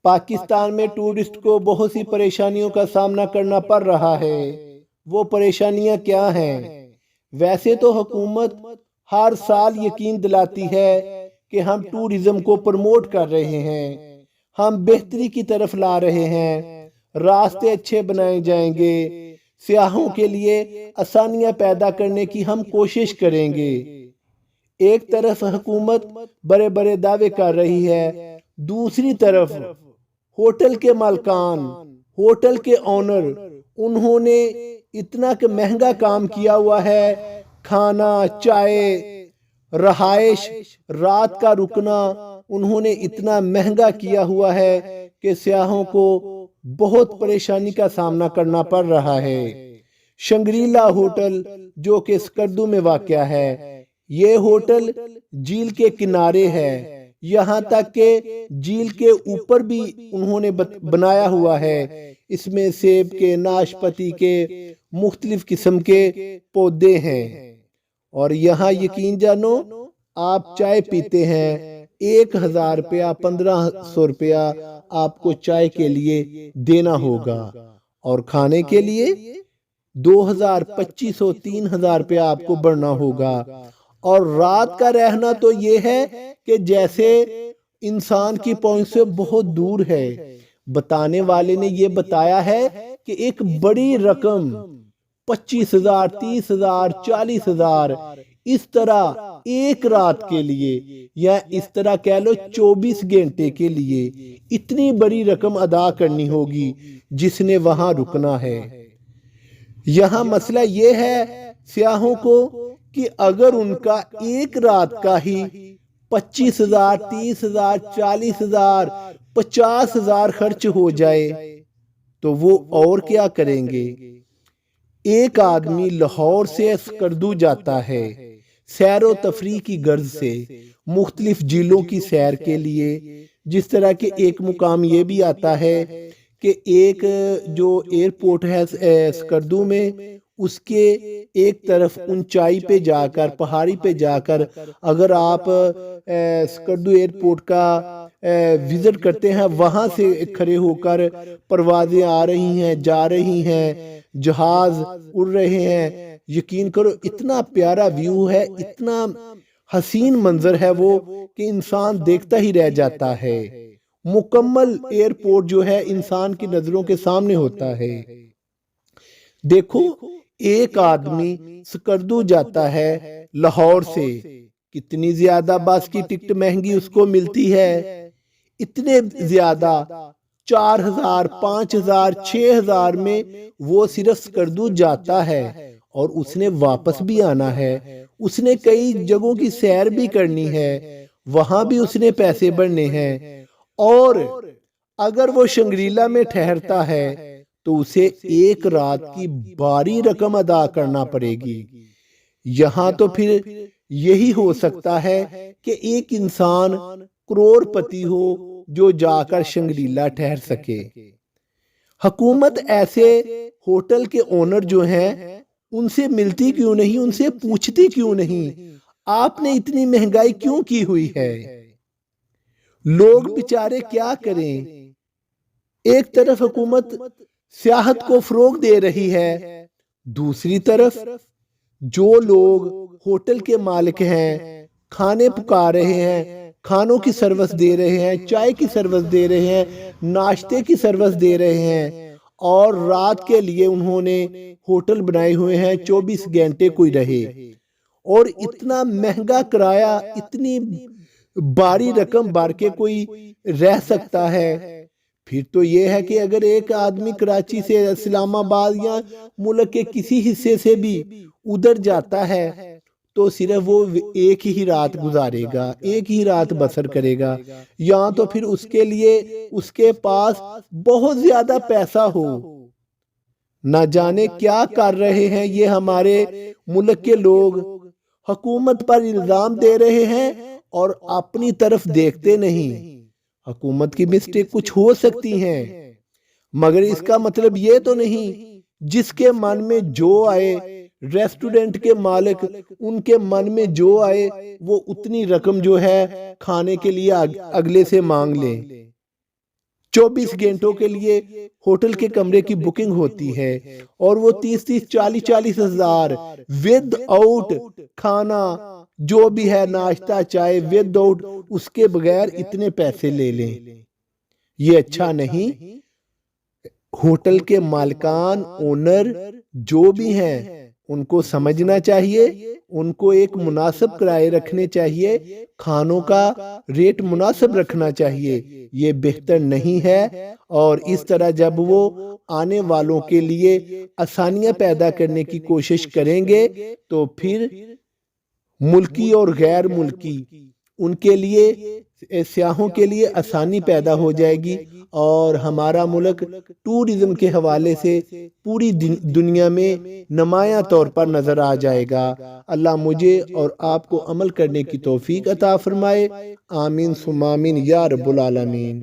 पाकिस्तान में टूरिस्ट को बहुत सी परेशानियों का सामना करना पड़ रहा है। वो परेशानियां क्या हैं? वैसे तो हुकूमत हर साल यकीन दिलाती है कि हम टूरिज्म को प्रमोट कर रहे हैं, हम बेहतरी की तरफ ला रहे हैं, रास्ते अच्छे बनाए जाएंगे, सियाहों के लिए आसानियां पैदा करने की हम कोशिश करेंगे। एक तरफ हुकूमत बड़े बड़े दावे कर रही है, दूसरी तरफ होटल के मालकान, होटल के ओनर, उन्होंने इतना कि महंगा काम किया हुआ है। खाना, चाय, रहाइश, रात का रुकना उन्होंने इतना महंगा किया हुआ है कि सियाहों को बहुत परेशानी का सामना करना पड़ रहा है। शंग्रीला होटल जो कि स्कर्दू में वाक़या है, ये होटल झील के किनारे है, यहाँ तक कि झील के ऊपर भी उन्होंने बनाया हुआ है। इसमें सेब के, नाशपाती के, मुख्तलिफ किस्म के पौधे हैं। और यहाँ यकीन जानो, आप चाय पीते हैं, 1000 रुपया, 1500 रुपया आपको चाय के लिए देना होगा, और खाने के लिए 2000, 2500, 3000 रुपया आपको भरना होगा। और रात का रहना तो ये है कि जैसे इंसान की पहुंच से बहुत दूर है। बताने वाले ने ये बताया है कि एक बड़ी रकम 25,000, 30,000, 40,000 इस तरह एक रात के लिए, या इस तरह कह लो 24 घंटे के लिए इतनी बड़ी रकम अदा करनी होगी जिसने वहां रुकना है। यहाँ मसला ये है सियाहों को कि अगर उनका एक रात का ही 25,000, 30,000, 40,000, 50,000 खर्च हो जाए तो वो और क्या करेंगे। एक आदमी लाहौर से स्कर्दू जाता है सैरो तफरी की गर्ज से, मुख्तलिफ झीलों की सैर के लिए। जिस तरह के एक मुकाम ये भी आता है कि एक जो एयरपोर्ट है स्कर्दू में, उसके एक तरफ ऊंचाई पे जाकर, पहाड़ी पे जाकर अगर आप स्कर्दू एयरपोर्ट का विजिट करते हैं, वहां से खड़े होकर परवाजें आ रही हैं, जा रही हैं, जहाज उड़ रहे हैं, यकीन करो इतना प्यारा व्यू है, इतना हसीन मंजर है वो कि इंसान देखता ही रह जाता है। मुकम्मल एयरपोर्ट जो है इंसान की नजरों के सामने होता है। देखो, एक आदमी स्कर्दू जाता है लाहौर से, कितनी ज्यादा बस की टिकट महंगी उसको मिलती है, इतने ज्यादा 4,000, 5,000, 6,000 में वो सिर्फ स्कर्दू जाता है, और उसने वापस भी आना है, उसने कई जगहों की सैर भी करनी है, वहां भी उसने पैसे भरने हैं। और अगर वो शंग्रीला में ठहरता है तो उसे एक रात की भारी रकम अदा करना पड़ेगी। यहाँ तो फिर यही हो सकता है कि एक इंसान करोड़पति हो जो जाकर शंग्रीला ठहर सके। हुकूमत ऐसे होटल के ओनर जो हैं उनसे मिलती क्यों नहीं, उनसे पूछती क्यों नहीं, आपने इतनी महंगाई क्यों की हुई है। लोग बेचारे क्या करें। एक तरफ हुकूमत सियाहत को फरोग दे रही है, दूसरी तरफ जो लोग होटल के मालिक हैं, खाने पका रहे हैं, खानों की सर्विस दे रहे हैं, चाय की सर्विस दे रहे हैं, नाश्ते की सर्विस दे रहे हैं, और रात के लिए उन्होंने होटल बनाए हुए हैं 24 घंटे कोई रहे, और इतना महंगा किराया, इतनी भारी रकम भर के कोई रह सकता है। फिर तो ये है कि अगर एक आदमी कराची से इस्लामाबाद या मुल्क के किसी हिस्से से भी उधर जाता है तो सिर्फ वो एक ही रात गुजारेगा, एक ही रात बसर करेगा, या तो फिर उसके लिए उसके पास बहुत ज्यादा पैसा हो। न जाने क्या कर रहे हैं ये हमारे मुल्क के लोग, हुकूमत पर इल्जाम दे रहे हैं और अपनी तरफ देखते नहीं। हुकूमत की मिस्टेक कुछ हो सकती हैं, मगर इसका मतलब ये तो नहीं जिसके मन में जो आए, रेस्टोरेंट के मालिक उनके मन में जो आए वो उतनी रकम जो है खाने के लिए अगले से मांग लें। 24 घंटों के लिए होटल के कमरे की बुकिंग होती है और वो 30-30 40-40 हजार विद आउट खाना जो भी है, नाश्ता चाय विद आउट, उसके बगैर इतने पैसे ले लें। ये अच्छा नहीं। होटल के मालिकान ओनर जो भी हैं उनको समझना चाहिए, उनको एक मुनासिब किराए रखने चाहिए, खानों का रेट मुनासिब रखना चाहिए। ये बेहतर नहीं है। और इस तरह जब वो आने वालों के लिए आसानियां पैदा करने की कोशिश करेंगे तो फिर मुल्की और गैर मुल्की उनके लिए, सियाहों के लिए आसानी पैदा हो जाएगी और हमारा मुल्क टूरिज्म के हवाले से पूरी दुनिया में नुमायां तौर पर नजर आ जाएगा। अल्लाह मुझे और आपको अमल करने की तौफीक अता फरमाए। आमीन सुम्मा आमीन या रब्बुल आलमीन।